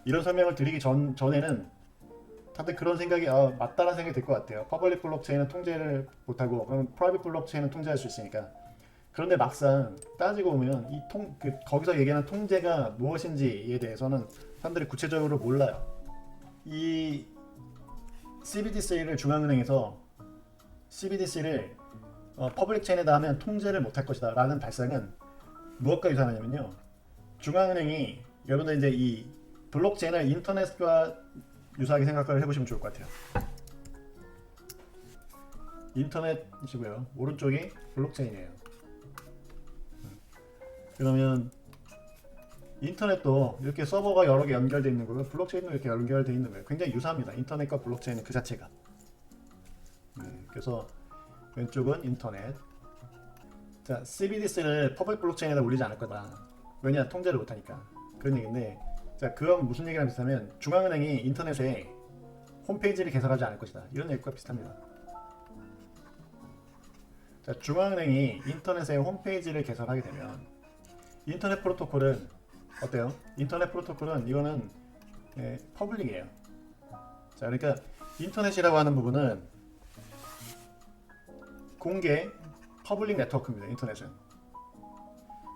이런 설명을 드리기 전에는 다들 그런 생각이 맞다라는 생각이 들 것 같아요. 퍼블릭 블록체인은 통제를 못하고 그럼 프라이빗 블록체인은 통제할 수 있으니까. 그런데 막상 따지고 보면 거기서 얘기하는 통제가 무엇인지에 대해서는 사람들이 구체적으로 몰라요. 이 CBDC를 중앙은행에서 CBDC를 퍼블릭 체인에다 하면 통제를 못할 것이다 라는 발상은 무엇과 유사하냐면요. 중앙은행이 여러분들 이제 이 블록체인을 인터넷과 유사하게 생각을 해보시면 좋을 것 같아요. 인터넷이시고요. 오른쪽이 블록체인이에요. 그러면 인터넷도 이렇게 서버가 여러 개 연결되어 있는 거고 블록체인도 이렇게 연결되어 있는 거예요. 굉장히 유사합니다. 인터넷과 블록체인은 그 자체가. 그래서 왼쪽은 인터넷. 자, CBDC를 퍼블릭 블록체인에다 올리지 않을 거다. 왜냐? 통제를 못하니까. 그런 얘기인데, 자, 그건 무슨 얘기랑 비슷하면 중앙은행이 인터넷에 홈페이지를 개설하지 않을 것이다. 이런 얘기과 비슷합니다. 자, 중앙은행이 인터넷에 홈페이지를 개설하게 되면 인터넷 프로토콜은 어때요? 인터넷 프로토콜은 이거는 퍼블릭이에요. 자, 그러니까 인터넷이라고 하는 부분은 공개 퍼블릭 네트워크입니다. 인터넷은. 자,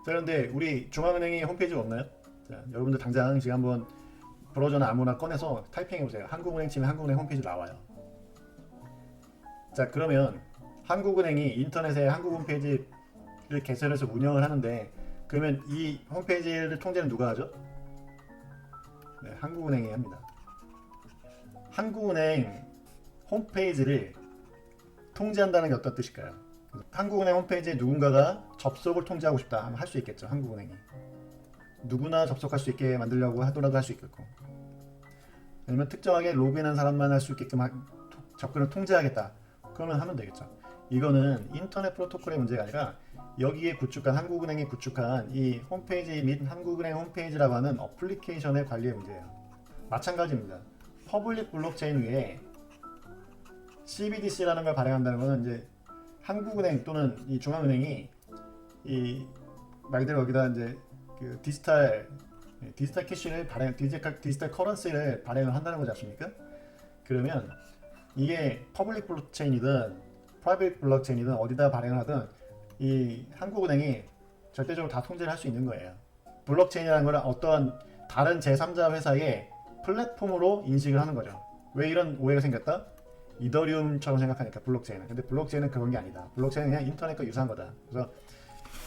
그런데 우리 중앙은행이 홈페이지가 없나요? 자, 여러분들 당장 지금 한번 브라우저나 아무나 꺼내서 타이핑해보세요. 한국은행 치면 한국은행 홈페이지 나와요. 자, 그러면 한국은행이 인터넷에 한국 홈페이지를 개설해서 운영을 하는데 그러면 이 홈페이지를 통제는 누가 하죠? 네, 한국은행이 합니다. 한국은행 홈페이지를 통제한다는 게 어떤 뜻일까요? 한국은행 홈페이지에 누군가가 접속을 통제하고 싶다 하면 할 수 있겠죠. 한국은행이 누구나 접속할 수 있게 만들려고 하더라도 할 수 있겠고, 아니면 특정하게 로그인한 사람만 할 수 있게끔 접근을 통제하겠다 그러면 하면 되겠죠. 이거는 인터넷 프로토콜의 문제가 아니라 여기에 구축한 한국은행이 구축한 이 홈페이지 및 한국은행 홈페이지라고 하는 어플리케이션의 관리의 문제예요. 마찬가지입니다. 퍼블릭 블록체인 위에 CBDC라는 걸 발행한다는 것은 이제 한국은행 또는 이 중앙은행이 이 말 그대로 여기다 이제 그 디지털 캐시를 디지털 커런시를 발행을 한다는 거지 않습니까? 그러면 이게 퍼블릭 블록체인이든 프라이빗 블록체인이든 어디다 발행을 하든 이 한국은행이 절대적으로 다 통제를 할 수 있는 거예요. 블록체인이라는 건 어떠한 다른 제3자 회사의 플랫폼으로 인식을 하는 거죠. 왜 이런 오해가 생겼다? 이더리움처럼 생각하니까 블록체인은. 근데 블록체인은 그런 게 아니다. 블록체인은 그냥 인터넷과 유사한 거다. 그래서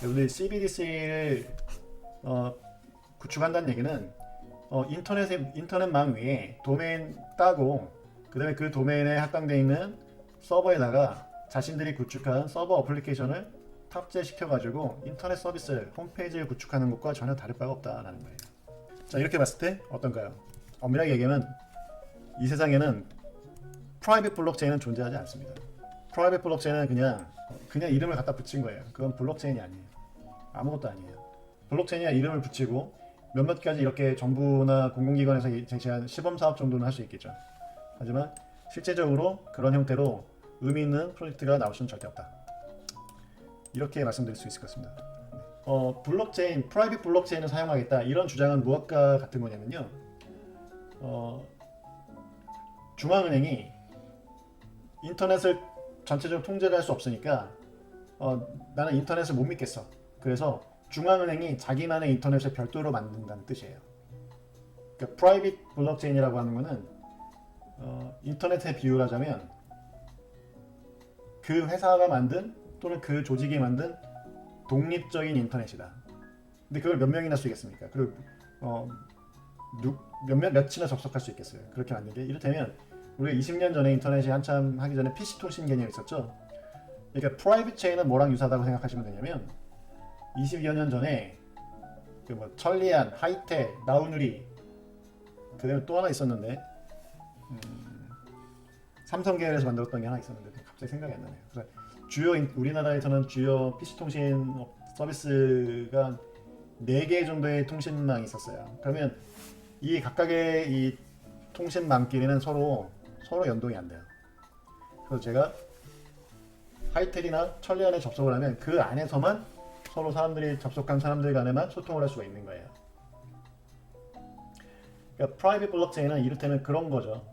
여러분들 CBDC를 구축한다는 얘기는 인터넷망 위에 도메인 따고 그 다음에 그 도메인에 합당되어 있는 서버에다가 자신들이 구축한 서버 어플리케이션을 탑재시켜가지고 인터넷 서비스 홈페이지를 구축하는 것과 전혀 다를 바가 없다라는 거예요. 자, 이렇게 봤을 때 어떤가요? 엄밀하게 얘기하면 이 세상에는 프라이빗 블록체인은 존재하지 않습니다. 프라이빗 블록체인은 그냥 이름을 갖다 붙인 거예요. 그건 블록체인이 아니에요. 아무것도 아니에요. 블록체인이야 이름을 붙이고 몇몇 가지 이렇게 정부나 공공기관에서 제시한 시범사업 정도는 할 수 있겠죠. 하지만 실제적으로 그런 형태로 의미 있는 프로젝트가 나올 수는 절대 없다. 이렇게 말씀드릴 수 있을 것 같습니다. 블록체인, 프라이빗 블록체인을 사용하겠다 이런 주장은 무엇과 같은 거냐면요. 중앙은행이 인터넷을 전체적으로 통제를 할 수 없으니까 나는 인터넷을 못 믿겠어. 그래서 중앙은행이 자기만의 인터넷을 별도로 만든다는 뜻이에요. 그러니까 프라이빗 블록체인이라고 하는 거는 인터넷에 비유를 하자면 그 회사가 만든 또는 그 조직이 만든 독립적인 인터넷이다. 근데 그걸 몇 명이나 쓰겠습니까? 그리고 몇이나 접속할 수 있겠어요. 그렇게 만든 게 이를테면 우리가 20년 전에 인터넷이 한참 하기 전에 PC 통신 개념이 있었죠. 그러니까 프라이빗 체인은 뭐랑 유사하다고 생각하시면 되냐면 20여 년 전에 그 뭐 천리안, 하이텔, 나우누리 그다음에 또 하나 있었는데 삼성 계열에서 만들었던 게 하나 있었는데 갑자기 생각이 안 나네요. 그래서 우리나라에서는 주요 PC 통신 서비스가 4개 정도의 통신망이 있었어요. 그러면 이 각각의 이 통신망끼리는 서로 연동이 안 돼요. 그래서 제가 하이텔이나 천리안에 접속을 하면 그 안에서만 서로 사람들이 접속한 사람들 간에만 소통을 할 수가 있는 거예요. 그러니까 프라이빗 블록체인은 이를테면 그런 거죠.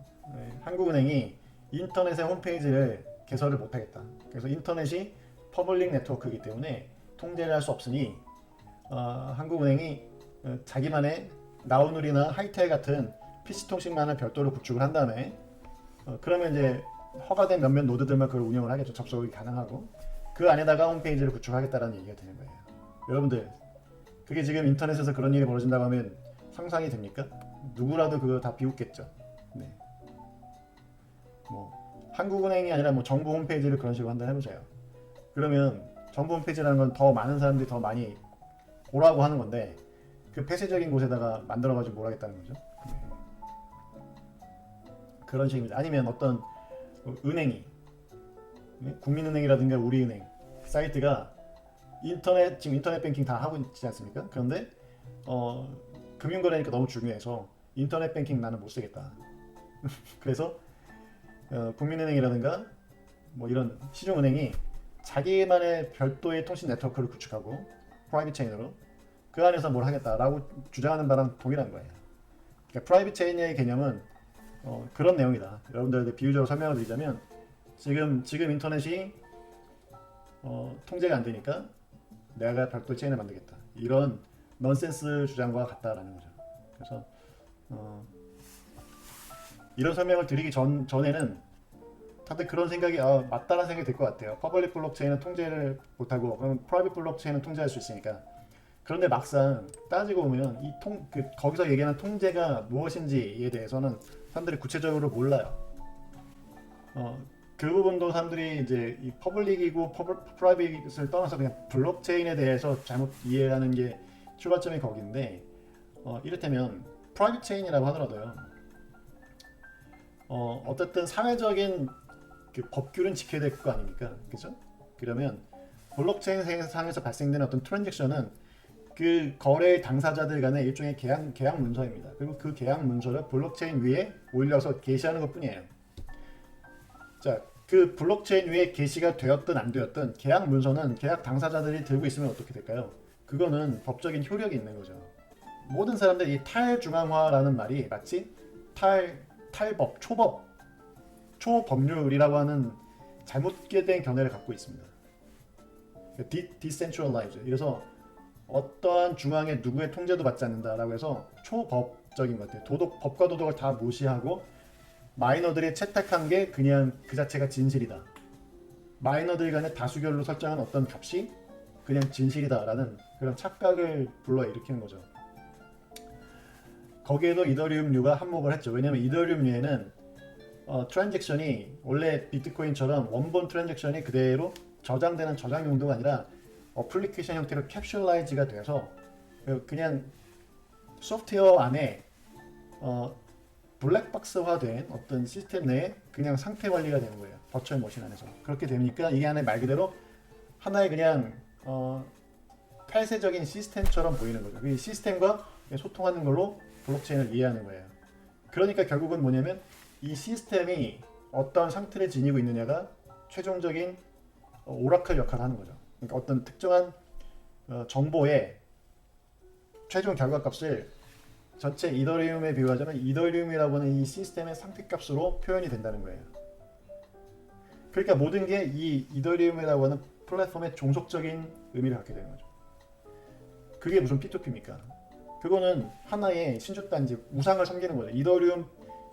한국은행이 인터넷의 홈페이지를 개설을 못하겠다. 그래서 인터넷이 퍼블릭 네트워크이기 때문에 통제를 할 수 없으니 한국은행이 자기만의 나우누리나 하이텔 같은 PC 통신망을 별도로 구축을 한 다음에 그러면 이제 허가된 몇몇 노드들만 그걸 운영을 하겠죠. 접속이 가능하고 그 안에다가 홈페이지를 구축하겠다라는 얘기가 되는 거예요. 여러분들 그게 지금 인터넷에서 그런 일이 벌어진다고 하면 상상이 됩니까? 누구라도 그거 다 비웃겠죠. 네. 뭐 한국은행이 아니라 뭐 정부 홈페이지를 그런 식으로 한다 해보세요. 그러면 정부 홈페이지라는 건 더 많은 사람들이 더 많이 오라고 하는 건데 그 폐쇄적인 곳에다가 만들어가지고 뭘 하겠다는 거죠. 네. 그런 식입니다. 아니면 어떤 은행이 국민은행이라든가 우리은행 사이트가 지금 인터넷 뱅킹 다 하고 있지 않습니까? 그런데 금융거래니까 너무 중요해서 인터넷 뱅킹 나는 못 쓰겠다. 그래서 국민은행이라든가 뭐 이런 시중은행이 자기만의 별도의 통신 네트워크를 구축하고 프라이빗 체인으로 그 안에서 뭘 하겠다라고 주장하는 바랑 동일한 거예요. 그러니까 프라이빗 체인의 개념은 그런 내용이다. 여러분들에게 비유적으로 설명을 드리자면 지금 인터넷이 통제가 안 되니까 내가 별도 체인을 만들겠다. 이런 넌센스 주장과 같다라는 거죠. 그래서 이런 설명을 드리기 전에는 다들 그런 생각이 맞다라는 생각이 들 것 같아요. 퍼블릭 블록체인은 통제를 못하고 그럼 프라이빗 블록체인은 통제할 수 있으니까. 그런데 막상 따지고 보면 거기서 얘기하는 통제가 무엇인지에 대해서는 사람들이 구체적으로 몰라요. 그 부분도 사람들이 이제 이 퍼블릭이고 프라이빗을 떠나서 그냥 블록체인에 대해서 잘못 이해하는 게 출발점이 거기인데 이를테면 프라이빗 체인이라고 하더라도요. 어쨌든 사회적인 그 법규는 지켜야 될 거 아닙니까? 그죠? 그러면 블록체인 상에서 발생되는 어떤 트랜잭션은 그 거래 당사자들 간의 일종의 계약 문서입니다. 그리고 그 계약 문서를 블록체인 위에 올려서 게시하는 것 뿐이에요. 자, 그 블록체인 위에 게시가 되었든 안 되었든 계약 문서는 계약 당사자들이 들고 있으면 어떻게 될까요? 그거는 법적인 효력이 있는 거죠. 모든 사람들이 이 탈중앙화라는 말이 마치 탈법, 초법률이라고 하는 잘못된 견해를 갖고 있습니다. decentralized. 그래서 어떠한 중앙의 누구의 통제도 받지 않는다라고 해서 초법적인 것 같아요. 법과 도덕을 다 무시하고 마이너들이 채택한 게 그냥 그 자체가 진실이다. 마이너들 간의 다수결로 설정한 어떤 값이 그냥 진실이다라는 그런 착각을 불러일으키는 거죠. 거기에도 이더리움류가 한몫을 했죠. 왜냐하면 이더리움류에는 트랜잭션이 원래 비트코인처럼 원본 트랜잭션이 그대로 저장되는 저장 용도가 아니라 어플리케이션 형태로 캡슐라이즈가 돼서 그냥 소프트웨어 안에 블랙박스화된 어떤 시스템 내에 그냥 상태 관리가 되는 거예요. 버추얼 머신 안에서. 그렇게 되니까 이게 안에 말 그대로 하나의 그냥 폐쇄적인 시스템처럼 보이는 거죠. 이 시스템과 소통하는 걸로 블록체인을 이해하는 거예요. 그러니까 결국은 뭐냐면 이 시스템이 어떤 상태를 지니고 있느냐가 최종적인 오라클 역할을 하는 거죠. 그러니까 어떤 특정한 정보의 최종 결과값을 전체 이더리움에 비유하자면 이더리움이라고 하는 이 시스템의 상태값으로 표현이 된다는 거예요. 그러니까 모든 게 이 이더리움이라고 하는 플랫폼의 종속적인 의미를 갖게 되는 거죠. 그게 무슨 P2P입니까? 그거는 하나의 신축단지, 우상을 섬기는 거죠.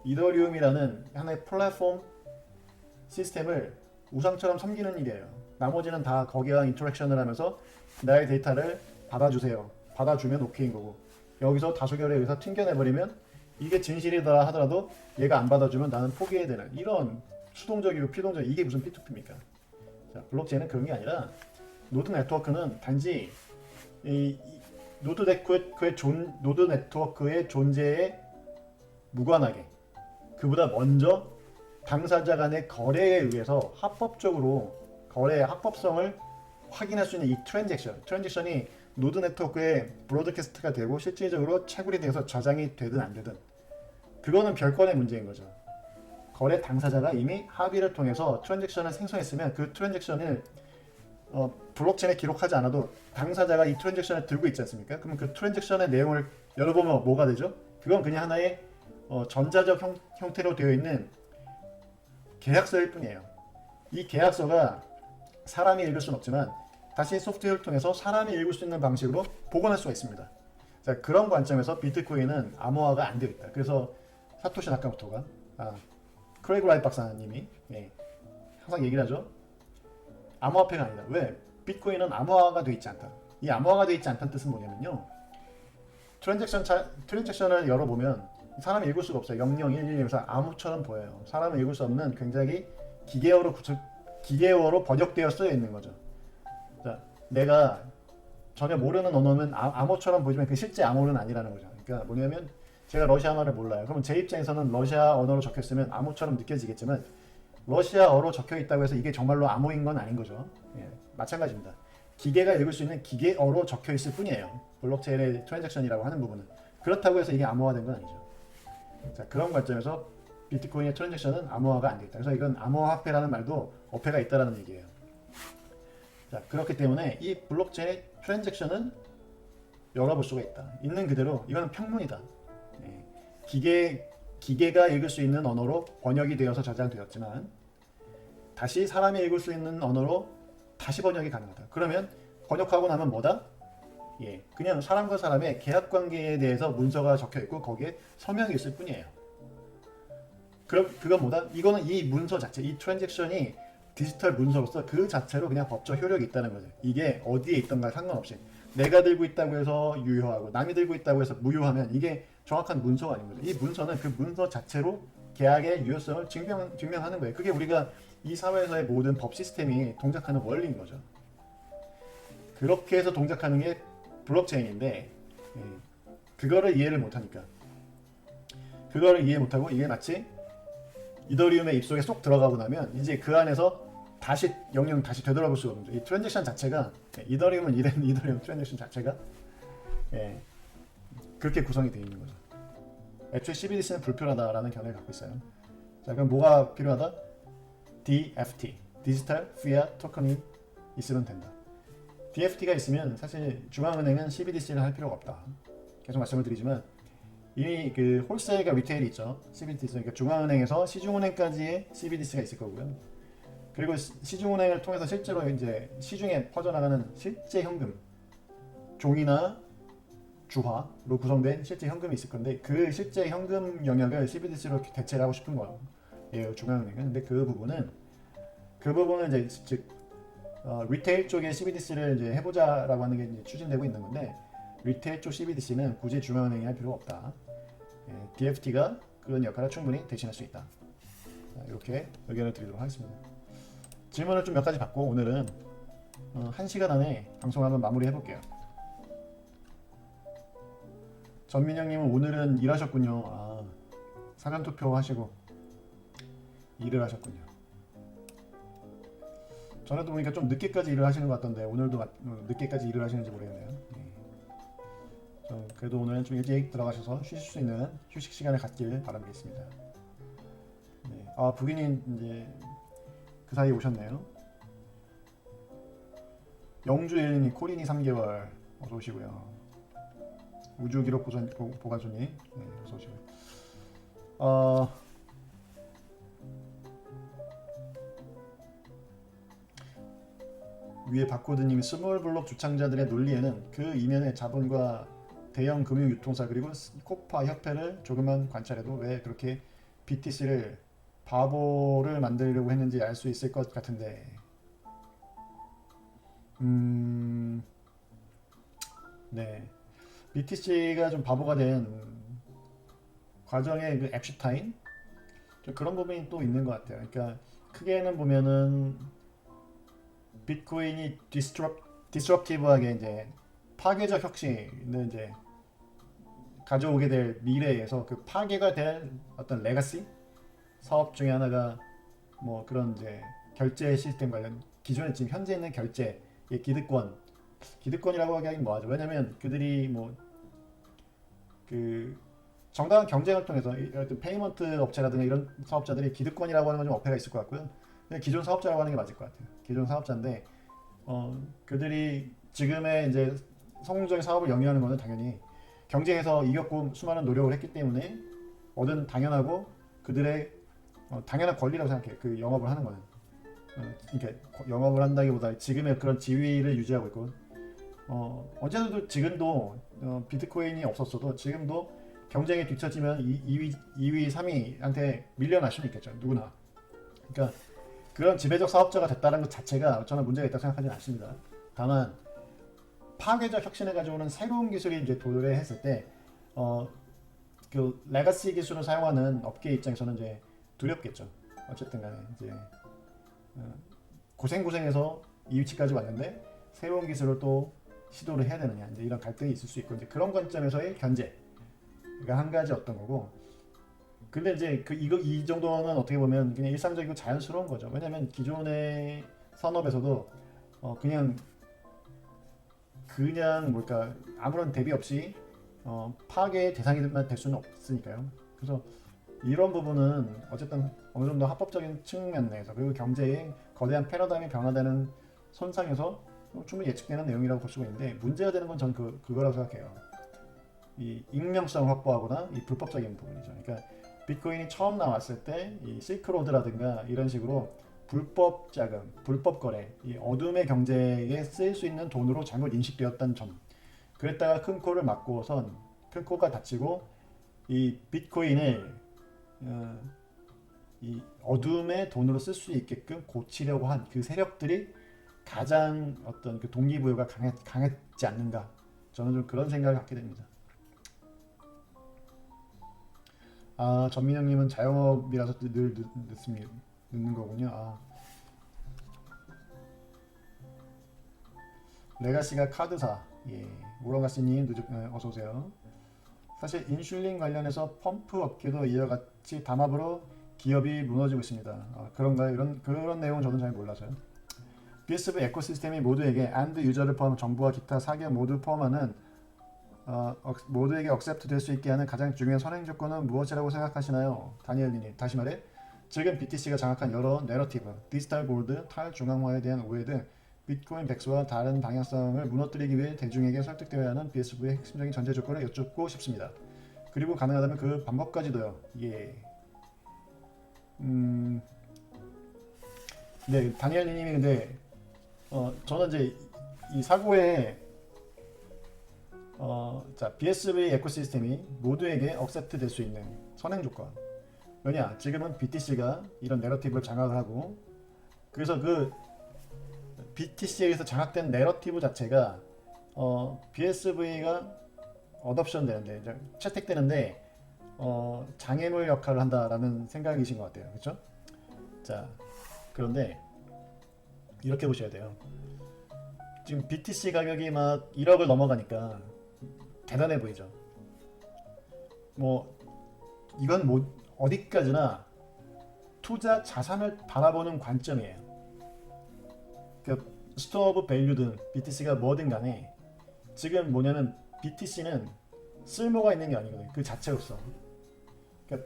이더리움이라는 하나의 플랫폼 시스템을 우상처럼 섬기는 일이에요. 나머지는 다 거기랑 인터랙션을 하면서 나의 데이터를 받아주세요. 받아주면 오케이인 거고, 여기서 다수결에 의해서 튕겨내버리면 이게 진실이다 하더라도 얘가 안 받아주면 나는 포기해야 되는 이런 수동적이고 피동적, 이게 무슨 P2P입니까? 자, 블록체인은 그런 게 아니라 노드 네트워크는 단지 이 노드 네트워크의 존재에 무관하게 그보다 먼저 당사자 간의 거래에 의해서 합법적으로 거래의 합법성을 확인할 수 있는 이 트랜잭션이 노드 네트워크에 브로드캐스트가 되고 실질적으로 채굴이 돼서 저장이 되든 안 되든 그거는 별건의 문제인 거죠. 거래 당사자가 이미 합의를 통해서 트랜잭션을 생성했으면 그 트랜잭션을 블록체인에 기록하지 않아도 당사자가 이 트랜잭션을 들고 있지 않습니까? 그러면 그 트랜잭션의 내용을 열어보면 뭐가 되죠? 그건 그냥 하나의 전자적 형태로 되어 있는 계약서일 뿐이에요. 이 계약서가 사람이 읽을 수는 없지만 다시 소프트웨어를 통해서 사람이 읽을 수 있는 방식으로 복원할 수가 있습니다. 자, 그런 관점에서 비트코인은 암호화가 안 되어 있다. 그래서 사토시 나카모토가 크레이그 라이트 박사님이 항상 얘기를 하죠. 암호화폐가 아니다. 왜? 비트코인은 암호화가 되어 있지 않다. 이 암호화가 되어 있지 않다는 뜻은 뭐냐면요. 트랜잭션을 열어보면 사람이 읽을 수가 없어요. 0011에서 암호처럼 보여요. 사람은 읽을 수 없는 굉장히 기계어로 번역되어 쓰여 있는 거죠. 자, 내가 전혀 모르는 언어는 암호처럼 보이지만 그 실제 암호는 아니라는 거죠. 그러니까 뭐냐면 제가 러시아어를 몰라요. 그러면 제 입장에서는 러시아 언어로 적혀 있으면 암호처럼 느껴지겠지만 러시아어로 적혀 있다고 해서 이게 정말로 암호인 건 아닌 거죠. 마찬가지입니다. 기계가 읽을 수 있는 기계어로 적혀 있을 뿐이에요. 블록체인의 트랜잭션이라고 하는 부분은. 그렇다고 해서 이게 암호화된 건 아니죠. 자, 그런 관점에서 비트코인의 트랜잭션은 암호화가 안 되겠다. 그래서 이건 암호화폐라는 말도 어폐가 있다라는 얘기예요. 자, 그렇기 때문에 이 블록체인의 트랜잭션은 열어볼 수가 있다. 있는 그대로 이거는 평문이다. 기계가 읽을 수 있는 언어로 번역이 되어서 저장되었지만 다시 사람이 읽을 수 있는 언어로 다시 번역이 가능하다. 그러면 번역하고 나면 뭐다? 그냥 사람과 사람의 계약 관계에 대해서 문서가 적혀 있고 거기에 서명이 있을 뿐이에요. 그럼 그건 뭐다? 이거는 이 문서 자체, 이 트랜잭션이 디지털 문서로서 그 자체로 그냥 법적 효력이 있다는 거죠. 이게 어디에 있던가 상관없이 내가 들고 있다고 해서 유효하고 남이 들고 있다고 해서 무효하면 이게 정확한 문서가 아닌 거죠. 이 문서는 그 문서 자체로 계약의 유효성을 증명하는 거예요. 그게 우리가 이 사회에서의 모든 법 시스템이 동작하는 원리인 거죠. 그렇게 해서 동작하는 게 블록체인인데 그거를 이해를 못하니까 그거를 이해 못하고 이게 마치 이더리움의 입속에 쏙 들어가고 나면 이제 그 안에서 다시 영영 다시 되돌아볼 수가 없죠. 이 트랜잭션 자체가 이더리움은 이런 이더리움 트랜잭션 자체가 그렇게 구성이 되어 있는 거죠. 애초에 CBDC는 불필요하다라는 견해를 갖고 있어요. 자, 그럼 뭐가 필요하다? DFT, 디지털 피아트 토큰이 있으면 된다. DFT가 있으면 사실 중앙은행은 CBDC를 할 필요가 없다. 계속 말씀을 드리지만 이미 그 홀세일과 리테일이 있죠. CBDC, 그러니까 중앙은행에서 시중은행까지의 CBDC가 있을 거고요. 그리고 시중은행을 통해서 실제로 이제 시중에 퍼져나가는 실제 현금, 종이나 주화로 구성된 실제 현금이 있을 건데 그 실제 현금 영역을 CBDC로 대체를 하고 싶은 거예요. 중앙은행은. 근데 그 부분은 이제 즉 리테일 쪽에 CBDC를 이제 해보자라고 하는 게 이제 추진되고 있는 건데 리테일 쪽 CBDC는 굳이 중앙은행이 할 필요가 없다. DFT가 그런 역할을 충분히 대신할 수 있다. 이렇게 의견을 드리도록 하겠습니다. 질문을 좀 몇 가지 받고 오늘은 1시간 안에 방송 한번 마무리 해볼게요. 전민영님은 오늘은 일하셨군요. 사전투표 하시고 일을 하셨군요. 전에도 보니까 좀 늦게까지 일을 하시는 것 같던데 오늘도 늦게까지 일을 하시는지 모르겠네요. 그래도 오늘은 좀 일찍 들어가셔서 쉬실 수 있는 휴식 시간을 갖길 바라겠습니다. 부기님 이제 그 사이에 오셨네요. 영주일님 코린이 3개월 어서 오시고요. 우주기록 보관소님 어서 오시고요. 위에 바코드님이 스몰블록 주창자들의 논리에는 그 이면의 자본과 대형 금융유통사 그리고 코파 협회를 조금만 관찰해도 왜 그렇게 BTC를 바보를 만들려고 했는지 알 수 있을 것 같은데 네, BTC가 좀 바보가 된 과정의 그 앱슈타인 좀 그런 부분이 또 있는 것 같아요. 그러니까 크게는 보면은 비트코인이 디스럽티브하게 이제 파괴적 혁신을 이제 가져오게 될 미래에서 그 파괴가 될 어떤 레가시 사업 중에 하나가 뭐 그런 이제 결제 시스템 관련 기존에 지금 현재 있는 결제의 기득권이라고 하긴 뭐하죠. 왜냐면 그들이 뭐 그 정당한 경쟁을 통해서 어떤 페이먼트 업체라든가 이런 사업자들이 기득권이라고 하는 건 좀 어폐가 있을 것 같고요. 그냥 기존 사업자라고 하는 게 맞을 것 같아요. 기존 사업자인데 그들이 지금의 이제 성공적인 사업을 영위하는 거는 당연히 경쟁에서 이겼고 수많은 노력을 했기 때문에 얻은 당연하고 그들의 당연한 권리라고 생각해요. 그 영업을 하는 거는. 그러니까 영업을 한다기보다 지금의 그런 지위를 유지하고 있고 언제도 지금도 비트코인이 없었어도 지금도 경쟁에 뒤처지면 2위, 3위한테 밀려날 수는 있겠죠. 누구나. 그러니까 그런 지배적 사업자가 됐다는 것 자체가 저는 문제가 있다고 생각하지는 않습니다. 다만 파괴적 혁신을 가져오는 새로운 기술이 이제 도래했을 때 그 레가시 기술을 사용하는 업계 입장에서는 이제 두렵겠죠. 어쨌든 간에 이제 고생해서 이 위치까지 왔는데 새로운 기술을 또 시도를 해야 되느냐 이제 이런 갈등이 있을 수 있고 이제 그런 관점에서의 견제가 한 가지 어떤 거고 근데 이제 이 정도는 어떻게 보면 그냥 일상적이고 자연스러운 거죠. 왜냐면 기존의 산업에서도 그냥 뭘까 아무런 대비 없이 파괴의 대상이만 될 수는 없으니까요. 그래서 이런 부분은 어쨌든 어느 정도 합법적인 측면에서 그리고 경제의 거대한 패러다임이 변화되는 선상에서 충분히 예측되는 내용이라고 볼 수가 있는데 문제가 되는 건 전 그거라고 생각해요. 이 익명성을 확보하거나 이 불법적인 부분이죠. 그러니까 비트코인이 처음 나왔을 때 이 실크로드라든가 이런 식으로 불법 자금, 불법 거래, 이 어둠의 경제에 쓰일 수 있는 돈으로 잘못 인식되었다는 점. 그랬다가 큰 코를 맞고선 큰 코가 닫히고 이 비트코인을 이 어둠의 돈으로 쓸 수 있게끔 고치려고 한 그 세력들이 가장 어떤 그 동기부여가 강했지 않는가. 저는 좀 그런 생각을 갖게 됩니다. 아, 전민영님은 자영업이라서 늘 늦는 거군요. 레가시가 카드사. 예, 모로가시님 어서 오세요. 사실 인슐린 관련해서 펌프 업계도 이와 같이 담합으로 기업이 무너지고 있습니다. 그런가요? 그런 내용은 저는 잘 몰라서요. BSV 에코시스템이 모두에게 AND 유저를 포함 정부와 기타 사기업 모두 포함하는 모두에게 억셉트 될 수 있게 하는 가장 중요한 선행 조건은 무엇이라고 생각하시나요? 다니엘님, 다시 말해 지금 BTC가 장악한 여러 내러티브, 디지털 골드, 탈중앙화에 대한 오해 등 비트코인 백스와 다른 방향성을 무너뜨리기 위해 대중에게 설득되어야 하는 BSV의 핵심적인 전제 조건을 여쭙고 싶습니다. 그리고 가능하다면 그 방법까지도요. 예. 네, 다니엘님이 근데 저는 이제 이 사고에 자, BSV 에코시스템이 모두에게 억셉트 될 수 있는 선행 조건. 왜냐? 지금은 BTC가 이런 내러티브를 장악을 하고 그래서 그 BTC에서 장악된 내러티브 자체가 BSV가 어댑션 되는데 이제 채택되는데 장애물 역할을 한다라는 생각이신 것 같아요. 그렇죠? 자, 그런데 이렇게 보셔야 돼요. 지금 BTC 가격이 막 1억을 넘어가니까 대단해 보이죠. 뭐 이건 뭐 어디까지나 투자 자산을 바라보는 관점이에요. 그러니까 스토어 오브 밸류든 BTC가 뭐든 간에 지금 뭐냐면 BTC는 쓸모가 있는 게 아니거든요. 그 자체로서. 그러니까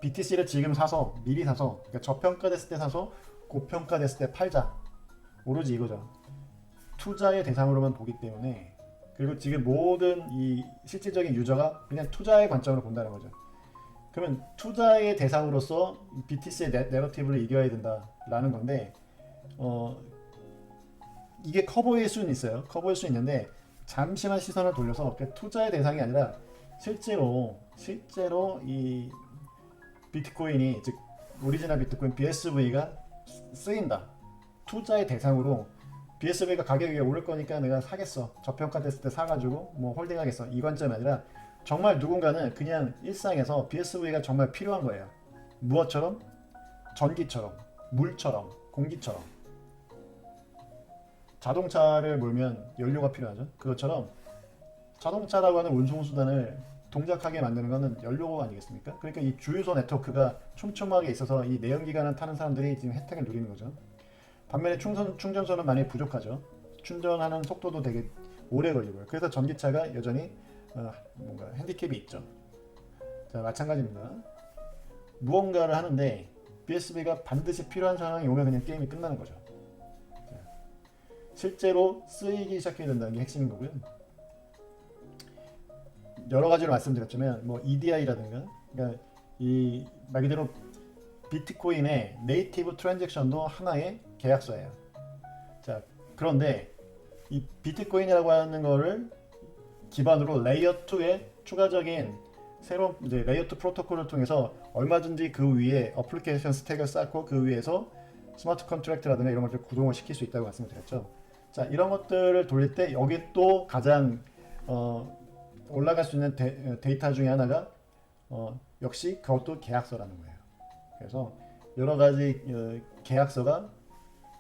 BTC를 지금 사서 미리 사서 그러니까 저평가됐을 때 사서 고평가됐을 때 팔자. 오로지 이거죠. 투자의 대상으로만 보기 때문에 그리고 지금 모든 이 실질적인 유저가 그냥 투자의 관점으로 본다는 거죠. 그러면 투자의 대상으로서 BTC의 내러티브를 이겨야 된다라는 건데 이게 커버일 수는 있어요. 커버일 수 있는데 잠시만 시선을 돌려서 투자의 대상이 아니라 실제로 이 비트코인이 즉 오리지널 비트코인 BSV가 쓰인다. 투자의 대상으로 BSV가 가격이 오를 거니까 내가 사겠어. 저평가됐을 때 사가지고 뭐 홀딩하겠어. 이 관점이 아니라 정말 누군가는 그냥 일상에서 BSV가 정말 필요한 거예요. 무엇처럼? 전기처럼, 물처럼, 공기처럼. 자동차를 몰면 연료가 필요하죠. 그것처럼 자동차라고 하는 운송수단을 동작하게 만드는 것은 연료 아니겠습니까? 그러니까 이 주유소 네트워크가 촘촘하게 있어서 이 내연기관을 타는 사람들이 지금 혜택을 누리는 거죠. 반면에 충전소는 많이 부족하죠. 충전하는 속도도 되게 오래 걸리고요. 그래서 전기차가 여전히 뭔가 핸디캡이 있죠. 자, 마찬가지입니다. 무언가를 하는데 BSV가 반드시 필요한 상황이 오면 그냥 게임이 끝나는 거죠. 자, 실제로 쓰이기 시작해야 된다는 게 핵심인 거고요. 여러 가지로 말씀드렸지만 뭐 EDI라든가 그러니까 이 말 그대로 비트코인의 네이티브 트랜잭션도 하나의 계약서예요. 자, 그런데 이 비트코인이라고 하는 거를 기반으로 레이어 2의 추가적인 새로운 이제 레이어 2 프로토콜을 통해서 얼마든지 그 위에 어플리케이션 스택을 쌓고 그 위에서 스마트 컨트랙트라든가 이런 것들을 구동을 시킬 수 있다고 말씀을 드렸죠. 자, 이런 것들을 돌릴 때 여기 또 가장 올라갈 수 있는 데이터 중에 하나가 역시 그것도 계약서라는 거예요. 그래서 여러 가지 계약서가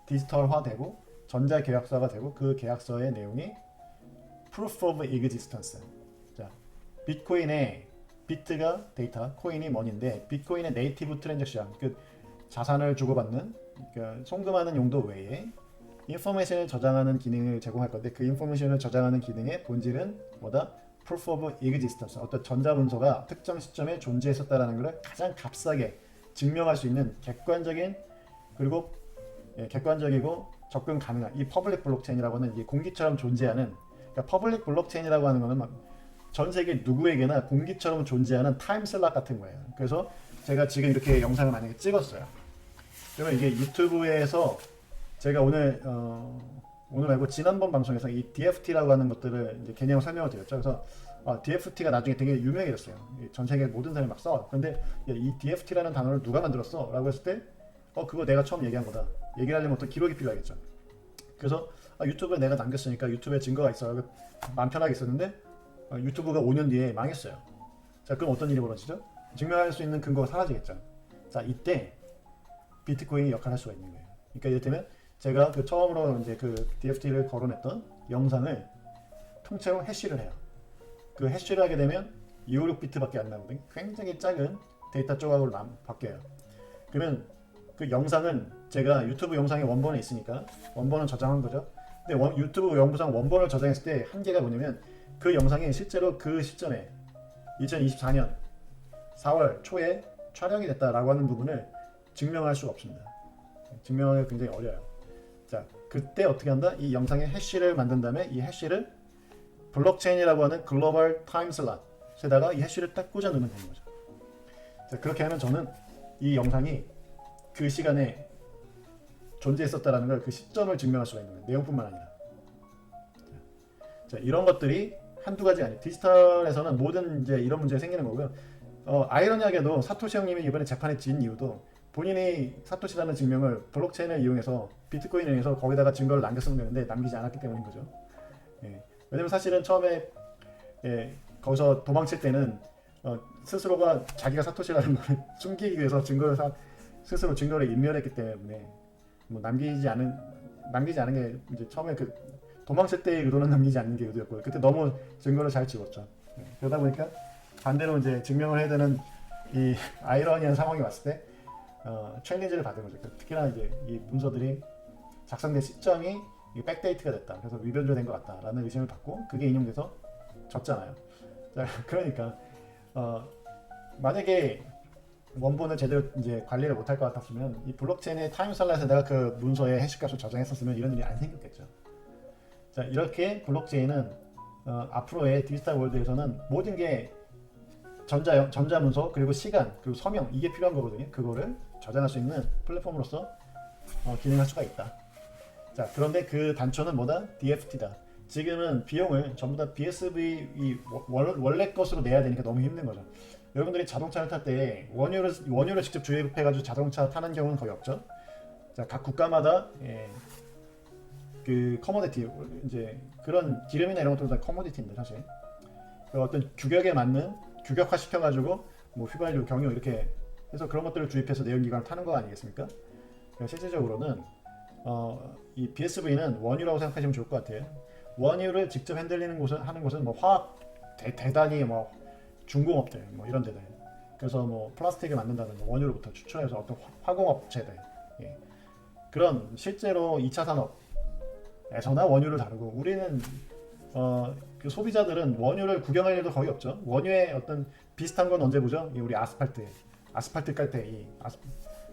디지털화되고 전자 계약서가 되고 그 계약서의 내용이 Proof of Existence. 자, 비트코인의 비트가 데이터, 코인이 머니인데 비트코인의 네이티브 트랜잭션, 그 자산을 주고받는 그러니까 송금하는 용도 외에 인포메이션을 저장하는 기능을 제공할 건데 그 인포메이션을 저장하는 기능의 본질은 뭐다? Proof of Existence. 어떤 전자문서가 특정 시점에 존재했었다라는 것을 가장 값싸게 증명할 수 있는 객관적인 그리고 객관적이고 접근 가능한 이 퍼블릭 블록체인이라고 하는 이게 공기처럼 존재하는 그러니까 퍼블릭 블록체인이라고 하는 거는 전 세계 누구에게나 공기처럼 존재하는 타임슬랍 같은 거예요. 그래서 제가 지금 이렇게 영상을 만약에 찍었어요. 그러면 이게 유튜브에서 제가 오늘 말고 지난번 방송에서 이 DFT라고 하는 것들을 이제 개념을 설명을 드렸죠. 그래서 DFT가 나중에 되게 유명해졌어요. 전 세계 모든 사람이 막 써. 근데 이 DFT라는 단어를 누가 만들었어? 라고 했을 때 그거 내가 처음 얘기한 거다. 얘기를 하려면 어떤 기록이 필요하겠죠. 그래서 유튜브에 내가 남겼으니까 유튜브에 증거가 있어. 마음 편하게 있었는데 유튜브가 5년 뒤에 망했어요. 자, 그럼 어떤 일이 벌어지죠? 증명할 수 있는 근거가 사라지겠죠. 자, 이때 비트코인이 역할을 할 수가 있는 거예요. 그러니까 이를테면 제가 그 처음으로 이제 그 DFT를 거론했던 영상을 통째로 해시를 해요. 그 해시를 하게 되면 256비트밖에 안 나오거든요. 굉장히 작은 데이터 조각으로 바뀌어요. 그러면 그 영상은 제가 유튜브 영상의 원본에 있으니까 원본은 저장한 거죠. 근데 유튜브 영상 원본을 저장했을 때 한계가 뭐냐면 그 영상이 실제로 그 시점에 2024년 4월 초에 촬영이 됐다라고 하는 부분을 증명할 수가 없습니다. 증명하기가 굉장히 어려워요. 자, 그때 어떻게 한다? 이 영상의 해시를 만든 다음에 이 해시를 블록체인이라고 하는 글로벌 타임슬롯에다가 이 해시를 딱 꽂아 넣으면 되는 거죠. 자, 그렇게 하면 저는 이 영상이 그 시간에 존재했었다라는 걸 그 시점을 증명할 수가 있는 거예요. 내용뿐만 아니라. 자, 이런 것들이 한두 가지 아니에요. 디지털에서는 모든 이제 이런 문제가 생기는 거고요. 아이러니하게도 사토시 형님이 이번에 재판에 진 이유도 본인이 사토시라는 증명을 블록체인을 이용해서 비트코인을 이용해서 거기다가 증거를 남겼으면 되는데 남기지 않았기 때문인 거죠. 왜냐면 사실은 처음에 거기서 도망칠 때는 스스로가 자기가 사토시라는 걸 숨기기 위해서 스스로 증거를 인멸했기 때문에 뭐 남기지 않은 게 이제 처음에 그 도망칠 때의 의도는 남기지 않는 게 의도였고요. 그때 너무 증거를 잘 지웠죠. 그러다 보니까 반대로 이제 증명을 해야 되는 이 아이러니한 상황이 왔을 때 챌린지를 받은 거죠. 특히나 이제 이 문서들이 작성된 시점이 백데이트가 됐다. 그래서 위변조된 것 같다라는 의심을 받고 그게 인용돼서 졌잖아요. 자, 그러니까 만약에 원본을 제대로 이제 관리를 못할 것 같았으면 이 블록체인의 타임슬롯에다가 그 문서의 해시값을 저장했었으면 이런 일이 안 생겼겠죠. 자, 이렇게 블록체인은 앞으로의 디지털 월드에서는 모든 게 전자 문서 그리고 시간 그리고 서명 이게 필요한 거거든요. 그거를 저장할 수 있는 플랫폼으로서 기능할 수가 있다. 자, 그런데 그 단초는 뭐다? DFT다. 지금은 비용을 전부 다 BSV 원래 것으로 내야 되니까 너무 힘든 거죠. 여러분들이 자동차를 탈 때 원유를 직접 주입해가지고 자동차 타는 경우는 거의 없죠. 자, 각 국가마다 그 커머디티 이제 그런 기름이나 이런 것들도 다 커머디티인데 사실 그 어떤 규격에 맞는 규격화 시켜가지고 뭐 휘발유, 경유 이렇게 해서 그런 것들을 주입해서 내연기관을 타는 거 아니겠습니까? 실질적으로는 이 BSV는 원유라고 생각하시면 좋을 것 같아요. 원유를 직접 하는 곳은 뭐 화학 대단히 뭐 중공업들 뭐 이런 데들. 그래서 뭐 플라스틱을 만든다는 원유로부터 추출해서 어떤 화공업체들. 그런 실제로 2차 산업에서나 원유를 다루고 우리는 그 소비자들은 원유를 구경할 일도 거의 없죠. 원유의 어떤 비슷한 건 언제 보죠? 우리 아스팔트 깔 때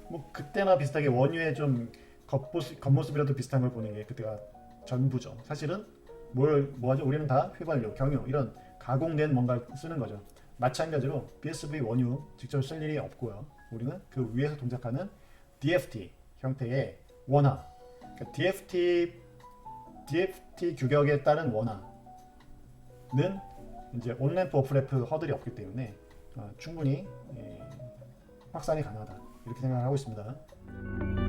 뭐 그때나 비슷하게 원유의 좀 겉모습이라도 비슷한 걸 보는 게 그때가 전부죠. 사실은 뭐하죠? 우리는 다 휘발유, 경유 이런 가공된 뭔가를 쓰는 거죠. 마찬가지로 BSV 원유 직접 쓸 일이 없고요. 우리는 그 위에서 동작하는 DFT 형태의 원화, 그러니까 DFT 규격에 따른 원화는 이제 온램프 오프램프 허들이 없기 때문에 충분히 확산이 가능하다 이렇게 생각을 하고 있습니다.